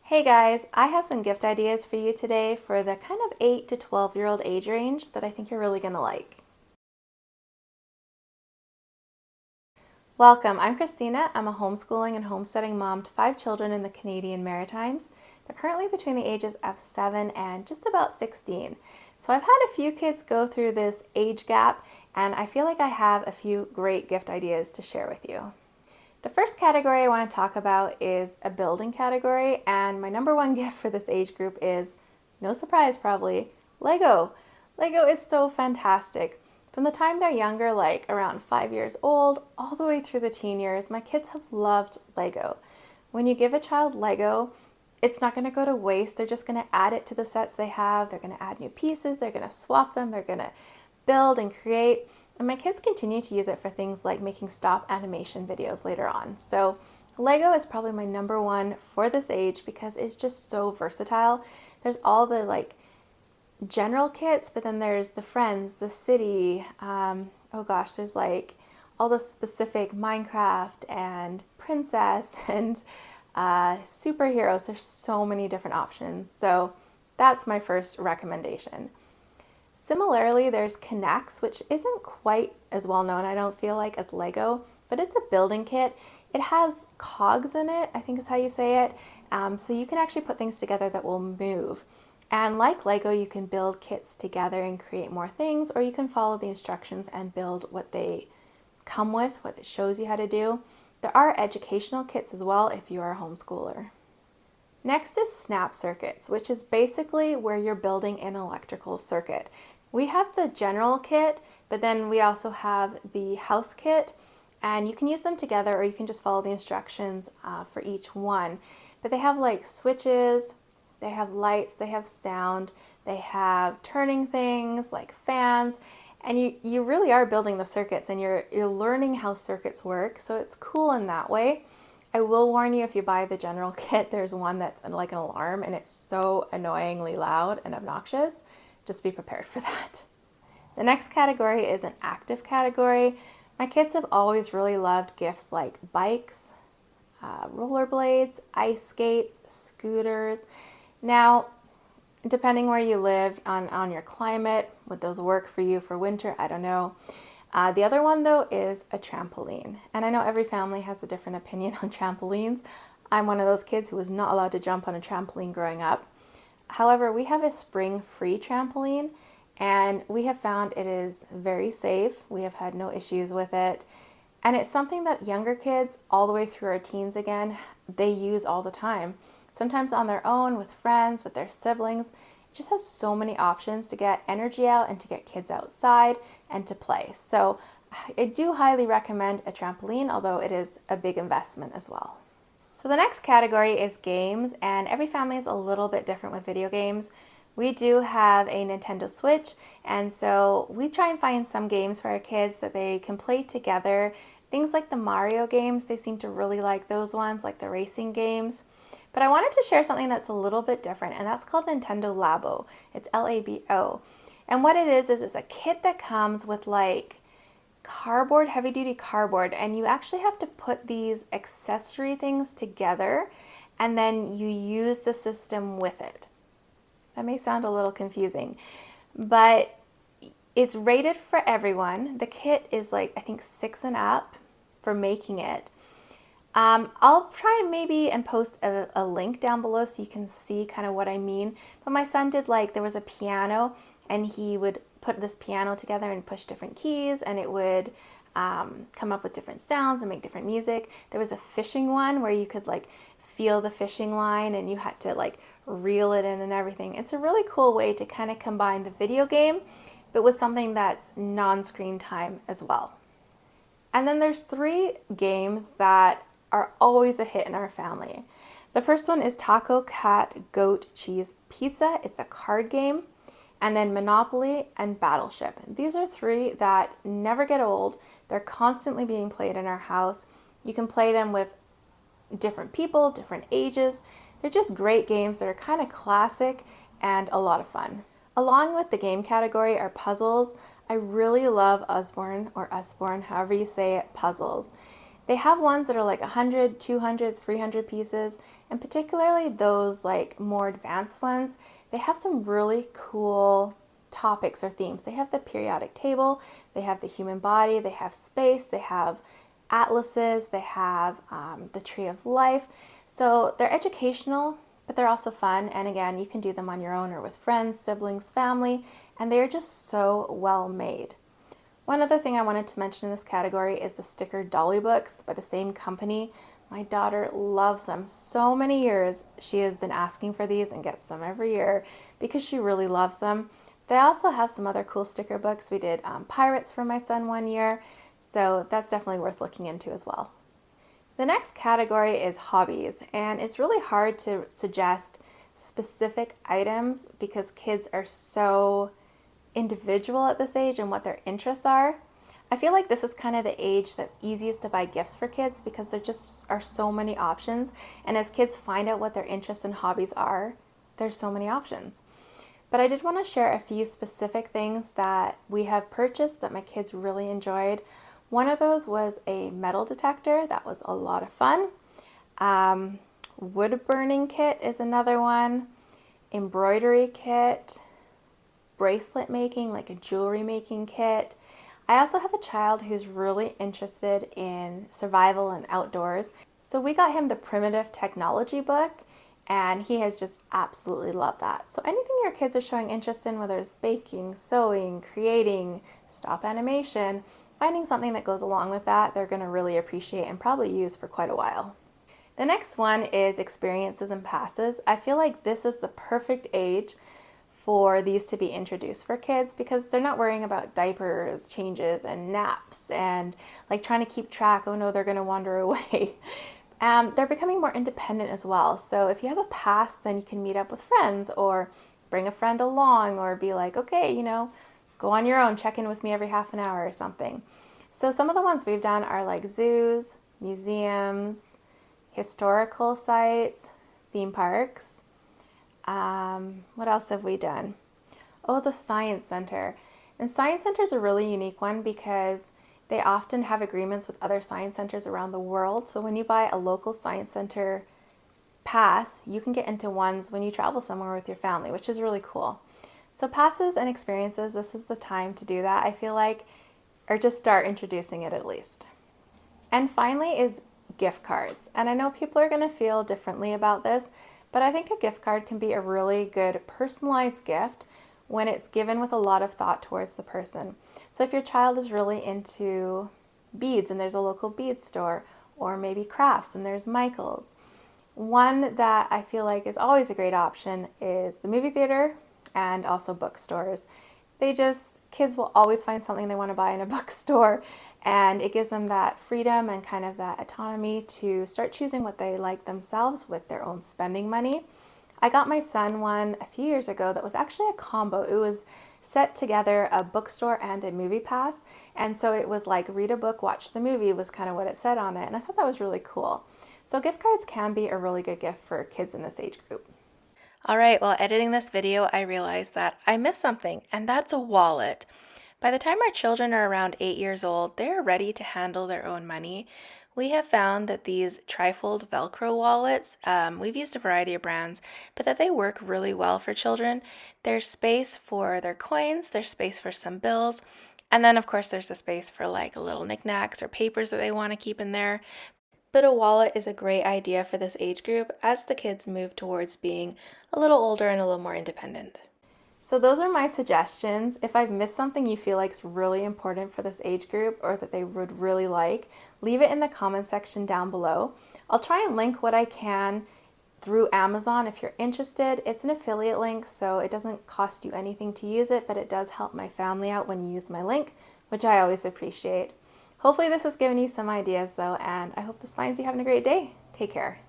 Hey guys, I have some gift ideas for you today for the kind of 8 to 12-year-old age range that I think you're really going to like. Welcome, I'm Christina. I'm a homeschooling and homesteading mom to 5 children in the Canadian Maritimes. They're currently between the ages of 7 and just about 16. So I've had a few kids go through this age gap, and I feel like I have a few great gift ideas to share with you. The first category I want to talk about is a building category, and my number one gift for this age group is, no surprise probably, Lego. Lego is so fantastic. From the time they're younger, like around 5 years old, all the way through the teen years, my kids have loved Lego. When you give a child Lego, it's not going to go to waste. They're just going to add it to the sets they have. They're going to add new pieces. They're going to swap them. They're going to build and create. And my kids continue to use it for things like making stop animation videos later on. So Lego is probably my number one for this age because it's just so versatile. There's all the general kits, but then there's the Friends, the City, there's all the specific Minecraft and Princess and superheroes. There's so many different options. So that's my first recommendation. Similarly, there's K'NEX, which isn't quite as well known, I don't feel like, as Lego, but it's a building kit. It has cogs in it, I think is how you say it, so you can actually put things together that will move. And like Lego, you can build kits together and create more things, or you can follow the instructions and build what they come with, what it shows you how to do. There are educational kits as well if you are a homeschooler. Next is snap circuits, which is basically where you're building an electrical circuit. We have the general kit, but then we also have the house kit, and you can use them together or you can just follow the instructions for each one. But they have like switches, they have lights, they have sound, they have turning things like fans, and you really are building the circuits and you're learning how circuits work, so it's cool in that way. I will warn you, if you buy the general kit, there's one that's like an alarm and it's so annoyingly loud and obnoxious. Just be prepared for that. The next category is an active category. My kids have always really loved gifts like bikes, rollerblades, ice skates, scooters. Now, depending where you live on your climate, would those work for you for winter? I don't know. The other one though is a trampoline, and I know every family has a different opinion on trampolines. I'm one of those kids who was not allowed to jump on a trampoline growing up. However, we have a spring-free trampoline and we have found it is very safe. We have had no issues with it, and it's something that younger kids all the way through our teens again, they use all the time. Sometimes on their own, with friends, with their siblings. It just has so many options to get energy out and to get kids outside and to play. So I do highly recommend a trampoline, although it is a big investment as well. So the next category is games, and every family is a little bit different with video games. We do have a Nintendo Switch, and so we try and find some games for our kids that they can play together. Things like the Mario games, they seem to really like those ones, like the racing games. But I wanted to share something that's a little bit different, and that's called Nintendo Labo. It's Labo. And what it is it's a kit that comes with like cardboard, heavy duty cardboard, and you actually have to put these accessory things together and then you use the system with it. That may sound a little confusing, but it's rated for everyone. The kit is like, I think 6 and up for making it. I'll try and post a link down below so you can see kind of what I mean. But my son did there was a piano and he would put this piano together and push different keys and it would come up with different sounds and make different music. There was a fishing one where you could feel the fishing line and you had to reel it in and everything. It's a really cool way to kind of combine the video game but with something that's non-screen time as well. And then there's 3 games that are always a hit in our family. The first one is Taco Cat Goat Cheese Pizza. It's a card game. And then Monopoly and Battleship. These are 3 that never get old. They're constantly being played in our house. You can play them with different people, different ages. They're just great games that are kind of classic and a lot of fun. Along with the game category are puzzles. I really love Usborne, however you say it, puzzles. They have ones that are like 100, 200, 300 pieces, and particularly those like more advanced ones, they have some really cool topics or themes. They have the periodic table, they have the human body, they have space, they have atlases, they have the tree of life. So they're educational, but they're also fun. And again, you can do them on your own or with friends, siblings, family, and they're just so well made. One other thing I wanted to mention in this category is the sticker dolly books by the same company. My daughter loves them. So many years she has been asking for these and gets them every year because she really loves them. They also have some other cool sticker books. We did pirates for my son one year, so that's definitely worth looking into as well. The next category is hobbies, and it's really hard to suggest specific items because kids are so individual at this age and what their interests are. I feel like this is kind of the age that's easiest to buy gifts for kids because there just are so many options, and as kids find out what their interests and hobbies are, there's so many options. But I did want to share a few specific things that we have purchased that my kids really enjoyed. One of those was a metal detector. That was a lot of fun. Wood burning kit is another one. Embroidery kit. Bracelet making, like a jewelry making kit. I also have a child who's really interested in survival and outdoors. So we got him the Primitive Technology book, and he has just absolutely loved that. So anything your kids are showing interest in, whether it's baking, sewing, creating, stop animation, finding something that goes along with that, they're going to really appreciate and probably use for quite a while. The next one is experiences and passes. I feel like this is the perfect age for these to be introduced for kids because they're not worrying about diapers, changes, and naps, and like trying to keep track, oh no, they're going to wander away. They're becoming more independent as well. So if you have a pass, then you can meet up with friends or bring a friend along or be like, okay, go on your own, check in with me every half an hour or something. So some of the ones we've done are like zoos, museums, historical sites, theme parks. What else have we done? Oh, the Science Center. And Science Center is a really unique one because they often have agreements with other science centers around the world. So when you buy a local science center pass, you can get into ones when you travel somewhere with your family, which is really cool. So passes and experiences, this is the time to do that, I feel like, or just start introducing it at least. And finally is gift cards. And I know people are going to feel differently about this, but I think a gift card can be a really good personalized gift when it's given with a lot of thought towards the person. So if your child is really into beads and there's a local bead store, or maybe crafts and there's Michael's. One that I feel like is always a great option is the movie theater and also bookstores. Kids will always find something they want to buy in a bookstore, and it gives them that freedom and kind of that autonomy to start choosing what they like themselves with their own spending money. I got my son one a few years ago that was actually a combo. It was set together a bookstore and a movie pass, and so it was like read a book, watch the movie was kind of what it said on it, and I thought that was really cool. So gift cards can be a really good gift for kids in this age group. All right, while editing this video, I realized that I missed something, and that's a wallet. By the time our children are around 8 years old, they're ready to handle their own money. We have found that these trifold Velcro wallets, we've used a variety of brands, but that they work really well for children. There's space for their coins, there's space for some bills, and then of course there's a space for like little knickknacks or papers that they want to keep in there. But a wallet is a great idea for this age group as the kids move towards being a little older and a little more independent. So those are my suggestions. If I've missed something you feel like is really important for this age group or that they would really like, leave it in the comment section down below. I'll try and link what I can through Amazon if you're interested. It's an affiliate link, so it doesn't cost you anything to use it, but it does help my family out when you use my link, which I always appreciate. Hopefully this has given you some ideas though, and I hope this finds you having a great day. Take care.